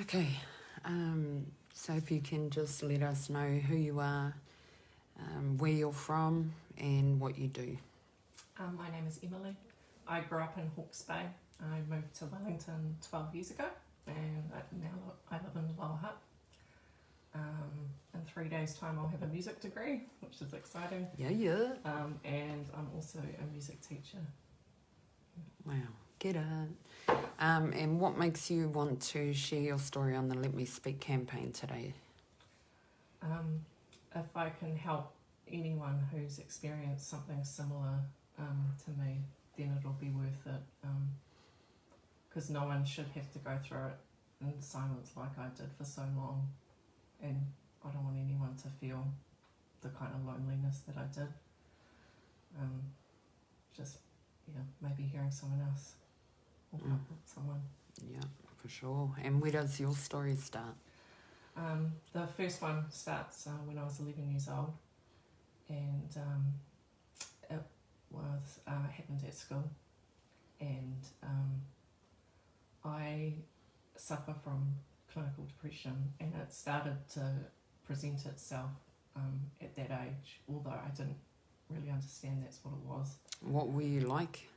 Okay, so if you can just let us know who you are, where you're from, and what you do. My name is Emily. I grew up in Hawke's Bay. I moved to Wellington 12 years ago, and now I live in Lower Hutt. In 3 days' time, I'll have a music degree, which is exciting. Yeah. And I'm also a music teacher. Wow, get it. And what makes you want to share your story on the Let Me Speak campaign today? If I can help anyone who's experienced something similar to me, then it'll be worth it. Because no one should have to go through it in silence like I did for so long. And I don't want anyone to feel the kind of loneliness that I did. Maybe hearing someone else will help someone. Yeah, for sure. And where does your story start? The first one starts when I was 11 years old, and it happened at school, and I suffer from clinical depression, and it started to present itself at that age, although I didn't really understand that's what it was. What were you like?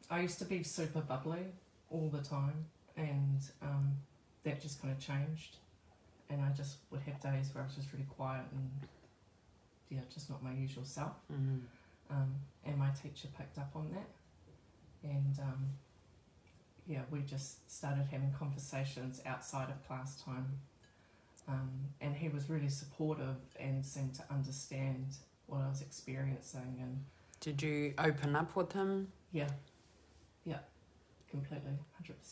I used to be super bubbly all the time, and that just kind of changed, and I just would have days where I was just really quiet and just not my usual self. And my teacher picked up on that, and we just started having conversations outside of class time, and he was really supportive and seemed to understand what I was experiencing. And did you open up with him? Yeah, completely,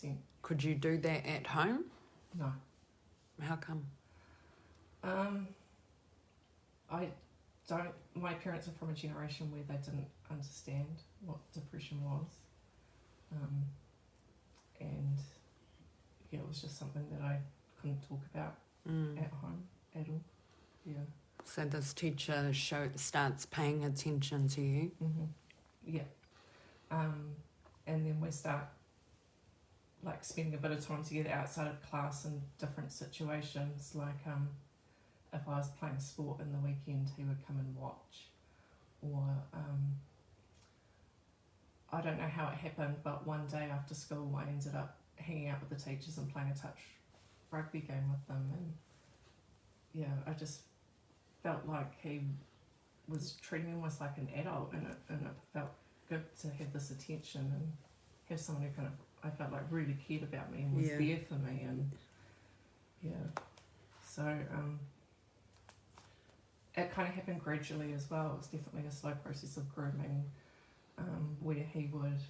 100%. Could you do that at home? No. How come? My parents are from a generation where they didn't understand what depression was. And it was just something that I couldn't talk about at home at all. Yeah. So this teacher starts paying attention to you? Yeah. And then we start spending a bit of time together outside of class in different situations, if I was playing sport in the weekend, he would come and watch. Or I don't know how it happened, but one day after school I ended up hanging out with the teachers and playing a touch rugby game with them, and I just felt like he was treating me almost like an adult, and it felt good to have this attention and have someone who I felt like really cared about me and was there for me. And so it kind of happened gradually as well. It was definitely a slow process of grooming, where he would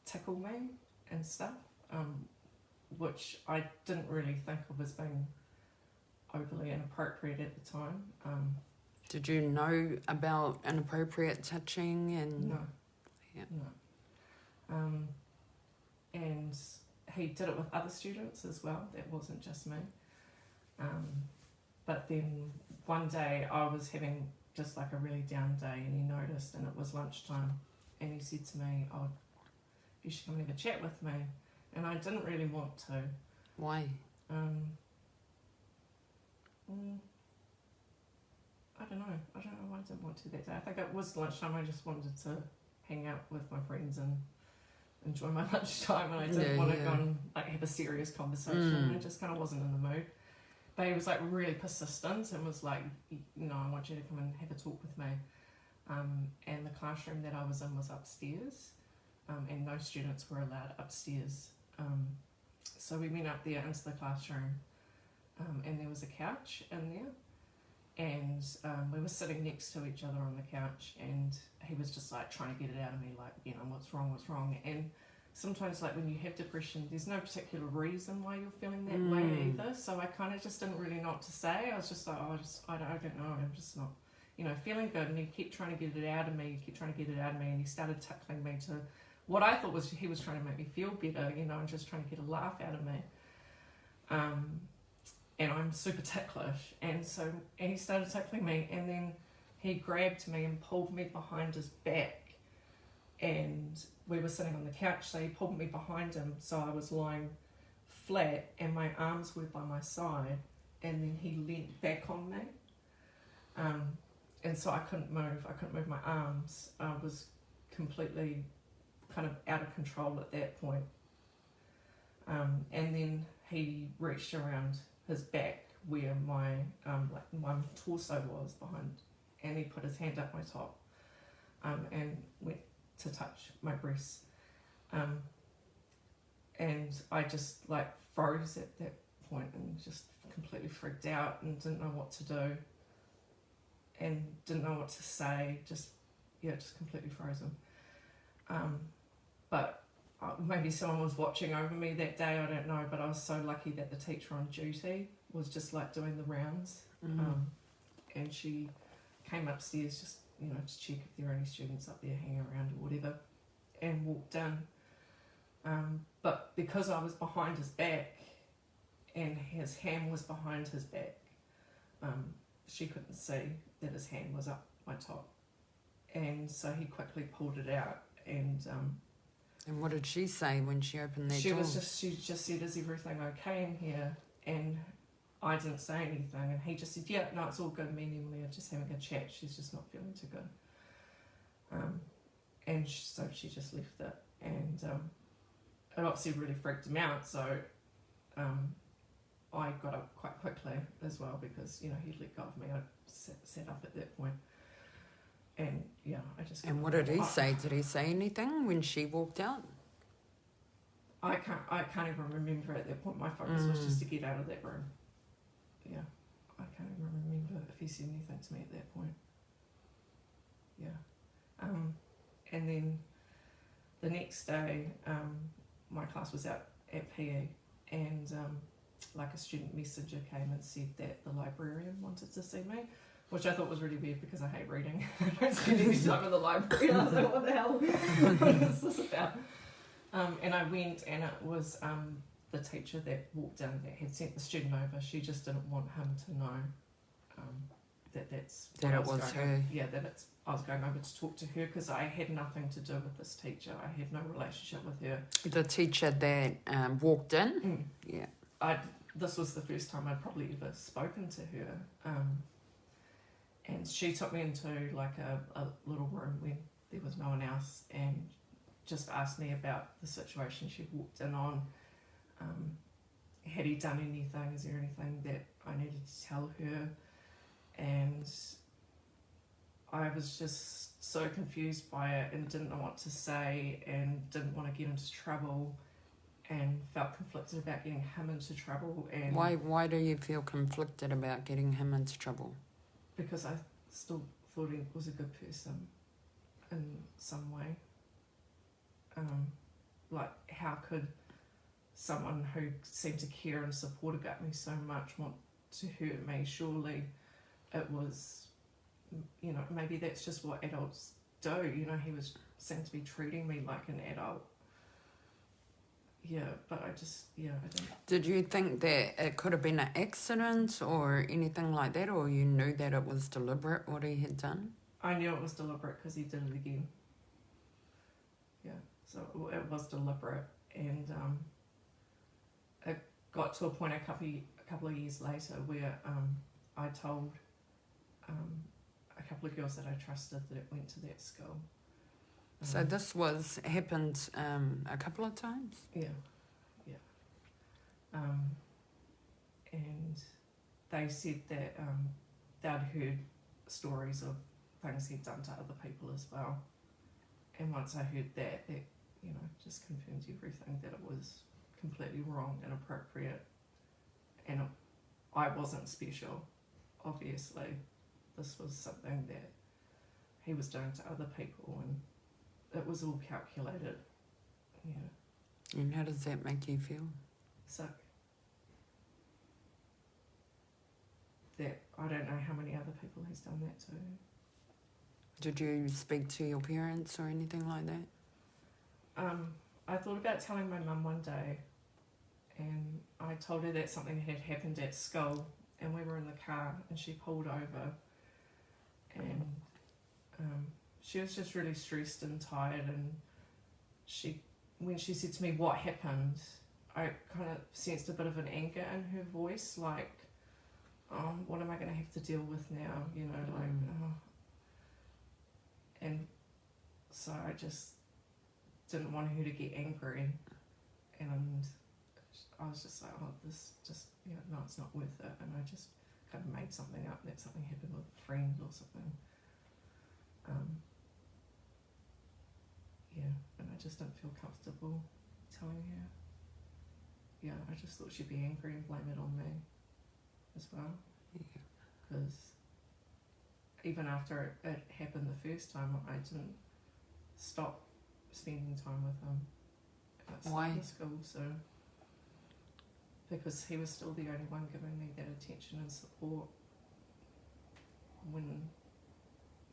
tickle me and stuff, which I didn't really think of as being overly inappropriate at the time. Did you know about inappropriate touching? And No. And he did it with other students as well. That wasn't just me. But then one day I was having just a really down day, and he noticed, and it was lunchtime, and he said to me, "Oh, you should come and have a chat with me." And I didn't really want to. Why? I don't know why I didn't want to that day. I think it was lunchtime. I just wanted to hang out with my friends and enjoy my lunchtime, and I didn't want to go and have a serious conversation. I just kind of wasn't in the mood. But he was really persistent and was like, I want you to come and have a talk with me. And the classroom that I was in was upstairs, and no students were allowed upstairs. So we went up there into the classroom, and there was a couch in there, and we were sitting next to each other on the couch, and he was just trying to get it out of me, what's wrong. And sometimes when you have depression, there's no particular reason why you're feeling that way either. So I kind of just didn't really know what to say. I was just I don't know. I'm just not, feeling good. And he kept trying to get it out of me. And he started tickling me to what I thought was he was trying to make me feel better, and just trying to get a laugh out of me. And I'm super ticklish. And so he started tickling me, and then he grabbed me and pulled me behind his back. And we were sitting on the couch, so he pulled me behind him, so I was lying flat and my arms were by my side, and then he leant back on me. And so I couldn't move my arms. I was completely kind of out of control at that point. And then he reached around his back where my my torso was behind, and he put his hand up my top, and went to touch my breasts. And I just like froze at that point and just completely freaked out and didn't know what to do and didn't know what to say, just completely frozen. But maybe someone was watching over me that day, I don't know, but I was so lucky that the teacher on duty was just like doing the rounds. And she came upstairs just, to check if there were any students up there hanging around or whatever, and walked in. But because I was behind his back and his hand was behind his back, she couldn't see that his hand was up my top. And so he quickly pulled it out. And what did she say when she opened that door? She just said, "Is everything okay in here?" And I didn't say anything. And he just said, "Yeah, no, it's all good. Me and Emily are just having a chat. She's just not feeling too good." So she just left it. And it obviously really freaked him out. So I got up quite quickly as well because, he'd let go of me. I sat up at that point. And I just... And what did he say? Did he say anything when she walked out? I can't even remember at that point. My focus was just to get out of that room. Yeah, I can't even remember if he said anything to me at that point. Yeah. And then the next day, my class was out at PE, and like a student messenger came and said that the librarian wanted to see me, which I thought was really weird because I hate reading. I don't spend any time in the library. I was like, what the hell? What is this about? And I went, and it was the teacher that walked in that had sent the student over. She just didn't want him to know that it was her. I was going over to talk to her because I had nothing to do with this teacher. I had no relationship with her. The teacher that walked in? Yeah. This was the first time I'd probably ever spoken to her. And she took me into like a little room when there was no one else and just asked me about the situation she'd walked in on. Had he done anything? Is there anything that I needed to tell her? And I was just so confused by it and didn't know what to say and didn't want to get into trouble and felt conflicted about getting him into trouble. And why do you feel conflicted about getting him into trouble? Because I still thought he was a good person in some way. Like, how could someone who seemed to care and support about me so much want to hurt me? Surely it was, maybe that's just what adults do. He seemed to be treating me like an adult. Yeah, but I don't. Did you think that it could have been an accident or anything like that, or you knew that it was deliberate what he had done? I knew it was deliberate because he did it again. Yeah, so it was deliberate, and it got to a point a couple of years later where I told a couple of girls that I trusted that went to that school. So this happened a couple of times? Yeah. And they said that they'd heard stories of things he'd done to other people as well. And once I heard that just confirmed everything, that it was completely wrong, inappropriate, and I wasn't special, obviously. This was something that he was doing to other people, and it was all calculated. Yeah. And how does that make you feel? Sick. That I don't know how many other people he's done that to. Did you speak to your parents or anything like that? I thought about telling my mum one day, and I told her that something had happened at school, and we were in the car, and she pulled over, and she was just really stressed and tired, and when she said to me what happened, I kind of sensed a bit of an anger in her voice, like, what am I going to have to deal with now? You know, like, and so I just didn't want her to get angry, and I was just like, oh, this just, no, it's not worth it, and I just kind of made something up that something happened with a friend or something. And I just didn't feel comfortable telling her. Yeah, I just thought she'd be angry and blame it on me as well. Because even after it happened the first time, I didn't stop spending time with him outside the school. So because he was still the only one giving me that attention and support when,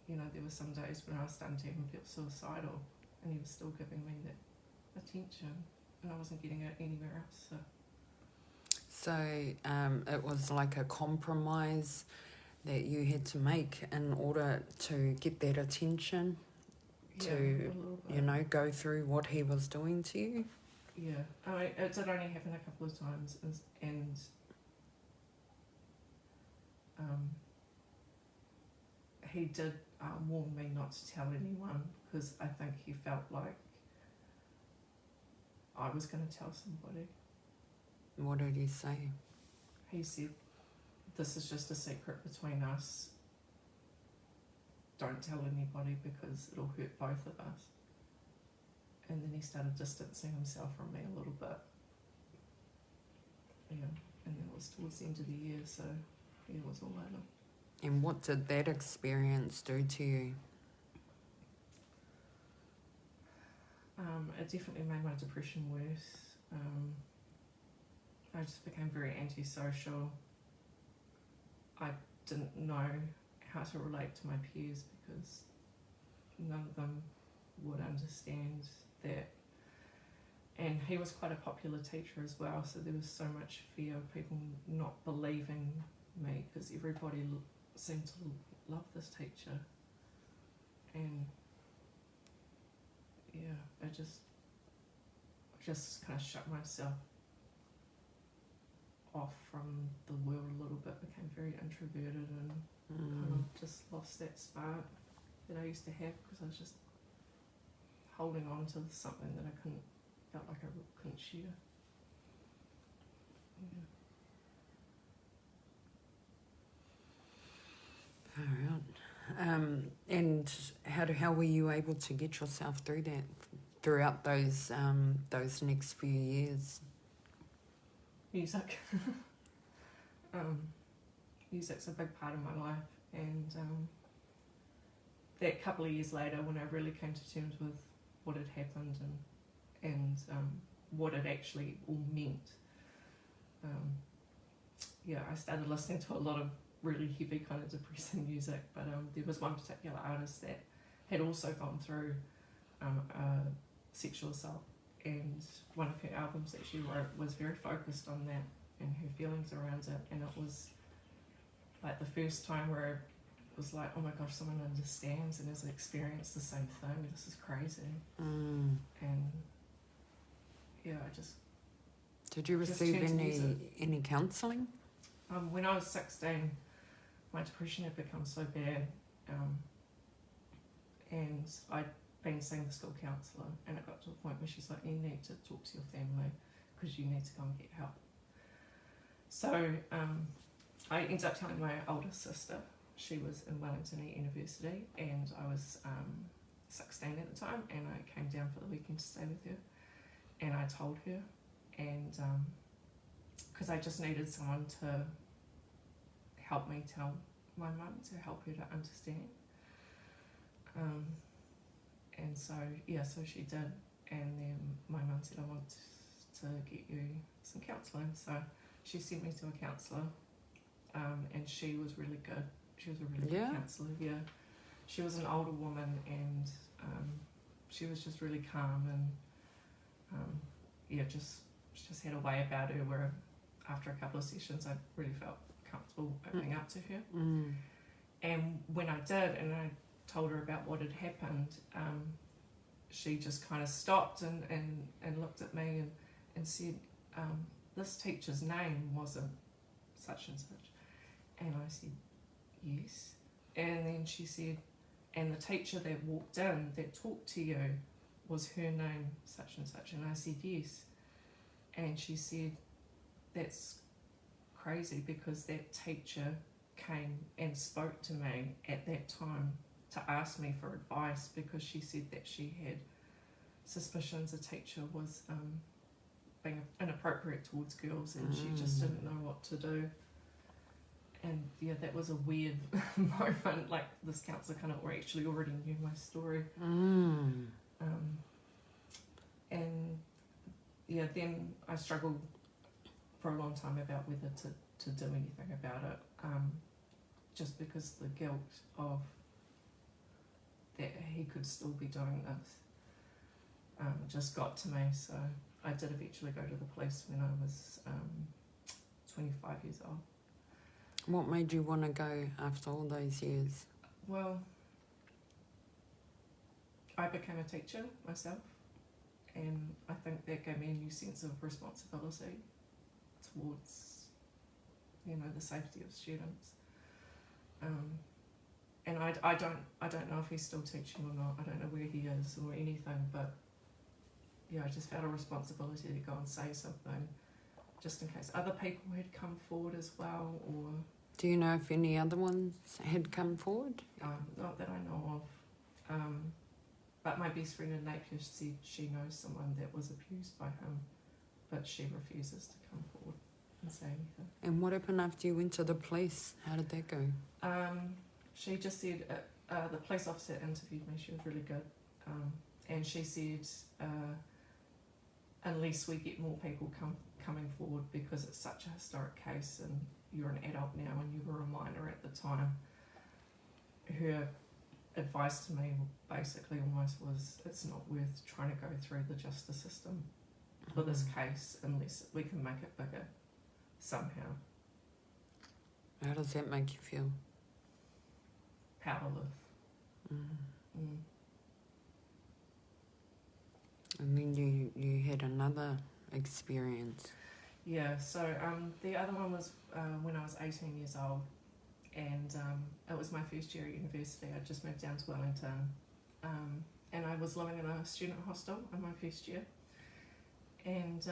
there were some days when I was starting to even feel suicidal, and he was still giving me that attention, and I wasn't getting it anywhere else. So it was like a compromise that you had to make in order to get that attention, to, go through what he was doing to you? Yeah, it did only happen a couple of times, and he did warn me not to tell anyone, because I think he felt like I was going to tell somebody. What did he say? He said, this is just a secret between us. Don't tell anybody because it'll hurt both of us. And then he started distancing himself from me a little bit. Yeah, and that was towards the end of the year, so it was all over. And what did that experience do to you? It definitely made my depression worse. I just became very antisocial. I didn't know how to relate to my peers because none of them would understand that. And he was quite a popular teacher as well, so there was so much fear of people not believing me because everybody seemed to love this teacher. And yeah, I just kind of shut myself off from the world a little bit, became very introverted, and kind of just lost that spark that I used to have because I was just holding on to something that I felt like I couldn't share. Yeah. All right. And how were you able to get yourself through that throughout those next few years? Music. Music's a big part of my life, and that couple of years later, when I really came to terms with what had happened and what it actually all meant, I started listening to a lot of really heavy kind of depressing music, but there was one particular artist that had also gone through sexual assault, and one of her albums that she wrote was very focused on that and her feelings around it, and it was like the first time where it was like, oh my gosh, someone understands and has experienced the same thing, this is crazy. And I just... Did you receive any counselling? When I was 16, my depression had become so bad, and I'd been seeing the school counsellor, and it got to a point where she's like, you need to talk to your family because you need to go and get help. So I ended up telling my older sister. She was in Wellington University, and I was 16 at the time, and I came down for the weekend to stay with her, and I told her, and because I just needed someone to help me tell my mum, to help her to understand. And so she did, and then my mum said, I want to get you some counselling. So she sent me to a counsellor, and she was really good. She was a really good counsellor. Yeah, she was an older woman, and she was just really calm, and just had a way about her where after a couple of sessions I really felt comfortable opening up to her. And when I did, and I told her about what had happened, she just kind of stopped and looked at me and said, this teacher's name wasn't such and such. And I said, yes. And then she said, and the teacher that walked in, that talked to you, was her name such and such? And I said, yes. And she said, that's crazy, because that teacher came and spoke to me at that time to ask me for advice, because she said that she had suspicions a teacher was being inappropriate towards girls, and she just didn't know what to do. And yeah, that was a weird moment. Like, this counsellor kind of actually already knew my story. And yeah, then I struggled for a long time about whether to do anything about it, just because the guilt of that he could still be doing this just got to me. So I did eventually go to the police when I was 25 years old. What made you want to go after all those years? Well, I became a teacher myself, and I think that gave me a new sense of responsibility towards, the safety of students. And I don't know if he's still teaching or not. I don't know where he is or anything, but yeah, I just felt a responsibility to go and say something, just in case other people had come forward as well. Or do you know if any other ones had come forward? not that I know of. But my best friend in Napier said she knows someone that was abused by him, but she refuses to come forward and say anything. And what happened after you went to the police? How did that go? She just said, the police officer interviewed me, she was really good, and she said, unless we get more people coming forward, because it's such a historic case and you're an adult now and you were a minor at the time, her advice to me basically almost was, it's not worth trying to go through the justice system for this case unless we can make it bigger somehow. How does that make you feel? Powerless. And then you had another experience. Yeah, so the other one was when I was 18 years old, and it was my first year at university. I just moved down to Wellington, and I was living in a student hostel in my first year. And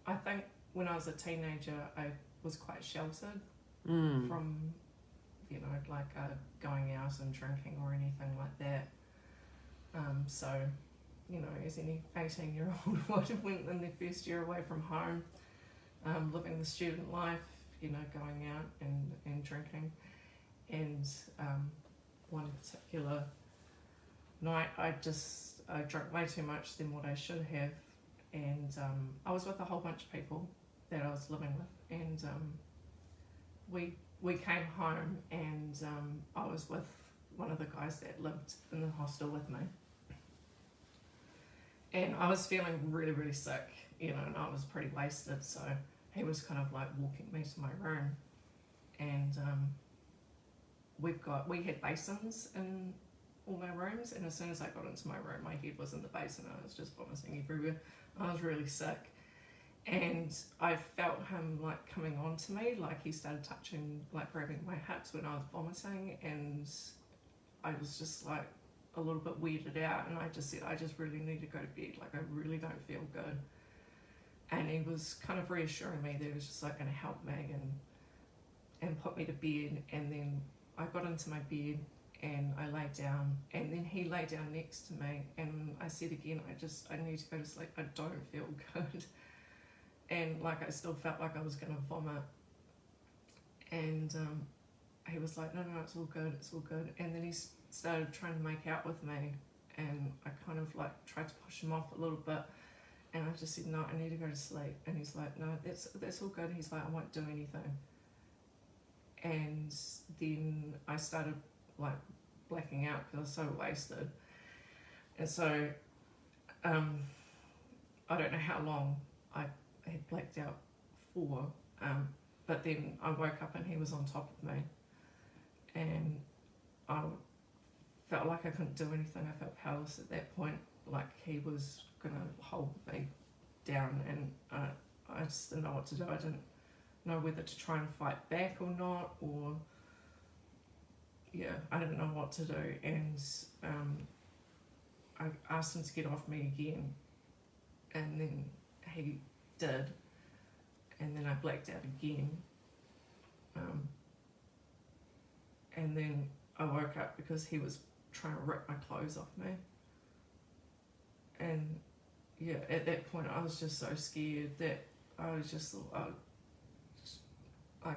I think when I was a teenager, I was quite sheltered from, going out and drinking or anything like that. So, as any 18-year-old would have went in their first year away from home, living the student life, going out and drinking. And one particular night, I drank way too much than what I should have. And I was with a whole bunch of people that I was living with. And we came home, and I was with one of the guys that lived in the hostel with me. And I was feeling really, really sick, and I was pretty wasted. So he was kind of like walking me to my room. And we had basins in all my rooms. And as soon as I got into my room, my head was in the basin. I was just vomiting everywhere. I was really sick. And I felt him like coming on to me, like he started touching, like grabbing my hips when I was vomiting, and I was just like a little bit weirded out, and I just said, I just really need to go to bed, like I really don't feel good. And he was kind of reassuring me that he was just like going to help me and put me to bed. And then I got into my bed and I lay down, and then he lay down next to me, and I said again, I need to go to sleep, I don't feel good. And like I still felt like I was going to vomit. And he was like, no, it's all good, it's all good. And then he started trying to make out with me, and I kind of like tried to push him off a little bit, and I just said, no, I need to go to sleep. And he's like, no, that's all good. He's like, I won't do anything. And then I started like blacking out because I was so wasted. And so I don't know how long I had blacked out for, but then I woke up and he was on top of me, and I felt like I couldn't do anything. I felt powerless at that point, like he was gonna hold me down, and I I just didn't know what to do. I didn't know whether to try and fight back or not, or I didn't know what to do. And I asked him to get off me again, and then he did, and then I blacked out again. And then I woke up because he was trying to rip my clothes off me. And at that point I was just so scared that I was just thought, I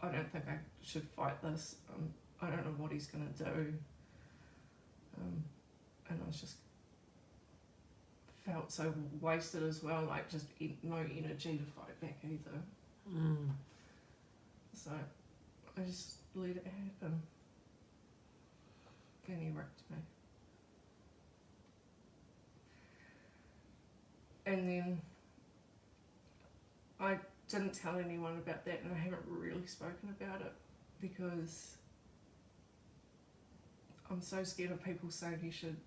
don't think I should fight this. I don't know what he's going to do. And I was just felt so wasted as well, like just no energy to fight back either. So I just let it happen. And he ripped me. And then I didn't tell anyone about that, and I haven't really spoken about it because I'm so scared of people saying you shouldn't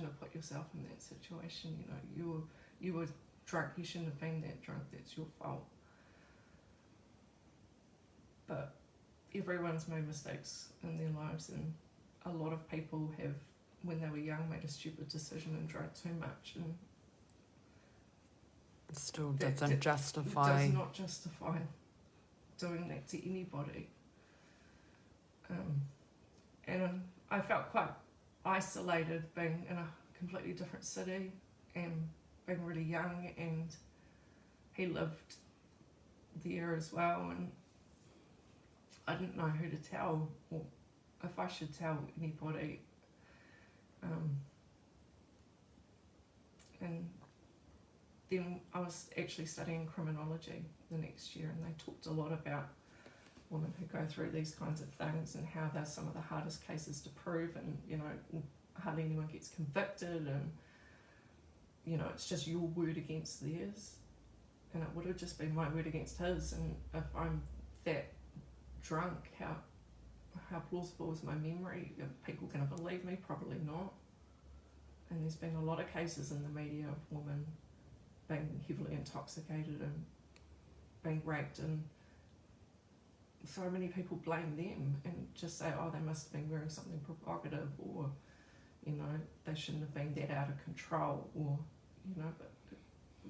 have put yourself in that situation. You were drunk, you shouldn't have been that drunk, that's your fault. But everyone's made mistakes in their lives, and a lot of people have, when they were young, made a stupid decision and drank too much, and it still doesn't justify. It does not justify doing that to anybody. And I felt quite isolated being in a completely different city and being really young, and he lived there as well, and I didn't know who to tell or if I should tell anybody. And then I was actually studying criminology the next year, and they talked a lot about women who go through these kinds of things and how they're some of the hardest cases to prove, and hardly anyone gets convicted, and it's just your word against theirs, and it would have just been my word against his. And if I'm that drunk, how plausible is my memory? Are people going to believe me? Probably not. And there's been a lot of cases in the media of women being heavily intoxicated and being raped, and so many people blame them and just say, oh, they must have been wearing something provocative, or they shouldn't have been that out of control, or but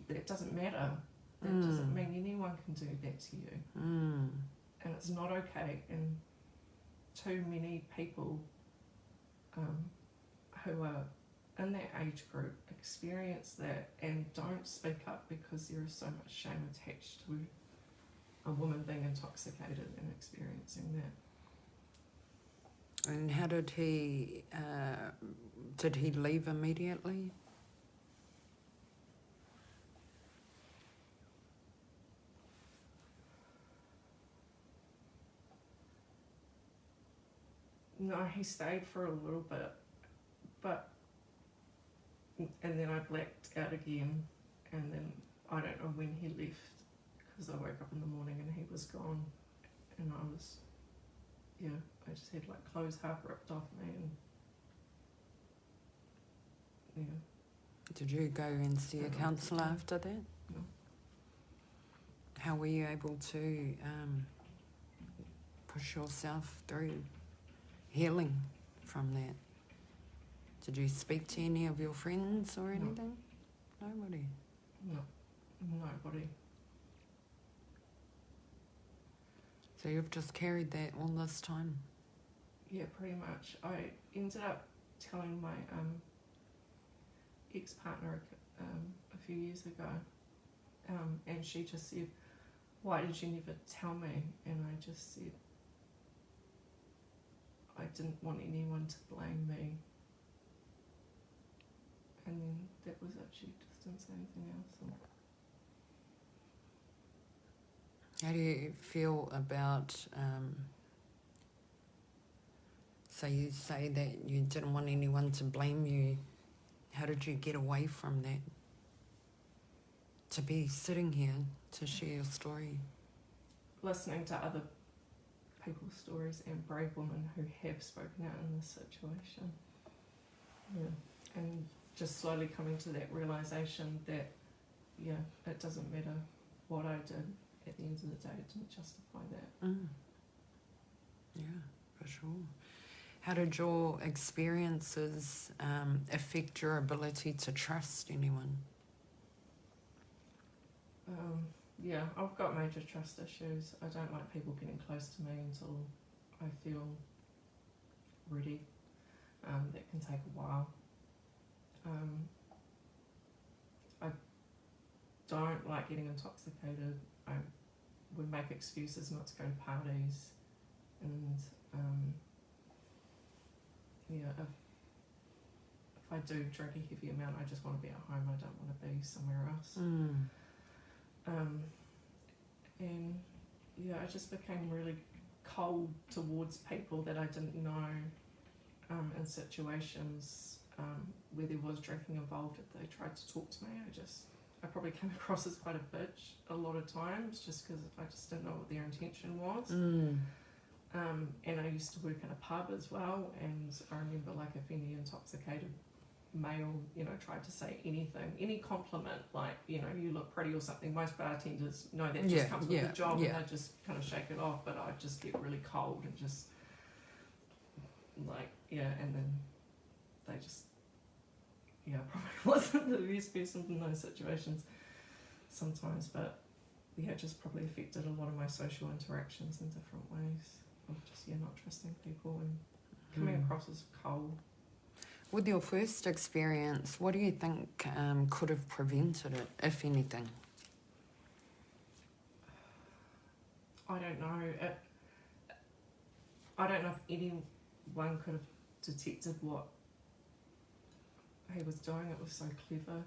that doesn't matter. That doesn't mean anyone can do that to you. And it's not okay. And too many people who are in that age group experience that and don't speak up because there is so much shame attached to a woman being intoxicated and experiencing that. And how did he leave immediately? No, he stayed for a little bit, and then I blacked out again, and then I don't know when he left, because I woke up in the morning and he was gone, and I just had like clothes half ripped off me, and Did you go and see a counsellor after that? No. How were you able to push yourself through healing from that? Did you speak to any of your friends or anything? No. Nobody? No, nobody. So you've just carried that all this time? Yeah, pretty much. I ended up telling my ex-partner a few years ago, and she just said, why did you never tell me? And I just said, I didn't want anyone to blame me. And then that was it. She just didn't say anything else. How do you feel about, so you say that you didn't want anyone to blame you. How did you get away from that? To be sitting here to share your story? Listening to other people's stories and brave women who have spoken out in this situation. Yeah. And just slowly coming to that realisation that, it doesn't matter what I did at the end of the day didn't justify that. Yeah, for sure. How did your experiences affect your ability to trust anyone? Yeah, I've got major trust issues. I don't like people getting close to me until I feel ready. That can take a while. I don't like getting intoxicated. I would make excuses not to go to parties, and yeah, if I do drink a heavy amount, I just want to be at home. I don't want to be somewhere else. And yeah, I just became really cold towards people that I didn't know, in situations where there was drinking involved. If they tried to talk to me, I probably came across as quite a bitch a lot of times, just because I just didn't know what their intention was. And I used to work in a pub as well, and I remember, like, if any intoxicated male, tried to say anything, any compliment, like, you look pretty or something, most bartenders know that just comes with the job, and they just kind of shake it off, but I just get really cold and just like, and then they just, probably wasn't the best person in those situations sometimes, but it just probably affected a lot of my social interactions in different ways of just not trusting people and coming across as cold. With your first experience, what do you think could have prevented it, if anything? I don't know. I don't know if anyone could have detected what he was doing. It was so clever.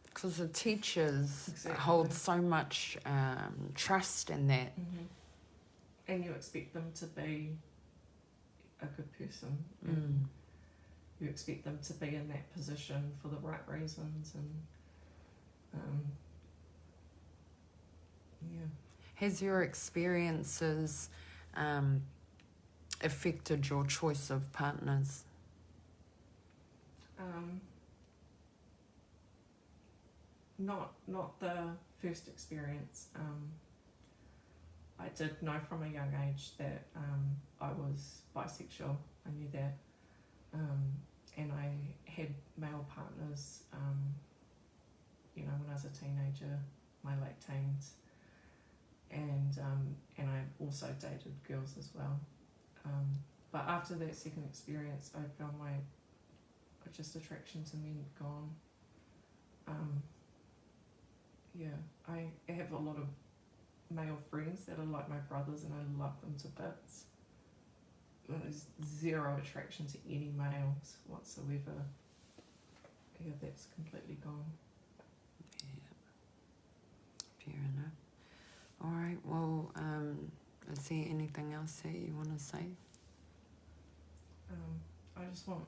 Because the teachers hold so much trust in that. And you expect them to be a good person. And you expect them to be in that position for the right reasons. And Has your experiences affected your choice of partners? Not the first experience. I did know from a young age that I was bisexual. I knew that. And I had male partners, when I was a teenager, my late teens. And I also dated girls as well. But after that second experience, I found my attraction to men gone. I have a lot of male friends that are like my brothers, and I love them to bits. There's zero attraction to any males whatsoever. That's completely gone. Fair enough. All right, well, is there anything else that you want to say? I just want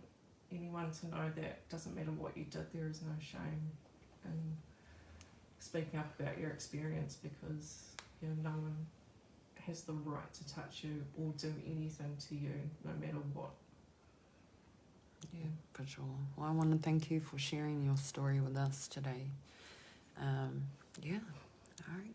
anyone to know that doesn't matter what you did, there is no shame in speaking up about your experience, because no one has the right to touch you or do anything to you, no matter what. Yeah, for sure. Well, I want to thank you for sharing your story with us today. All right.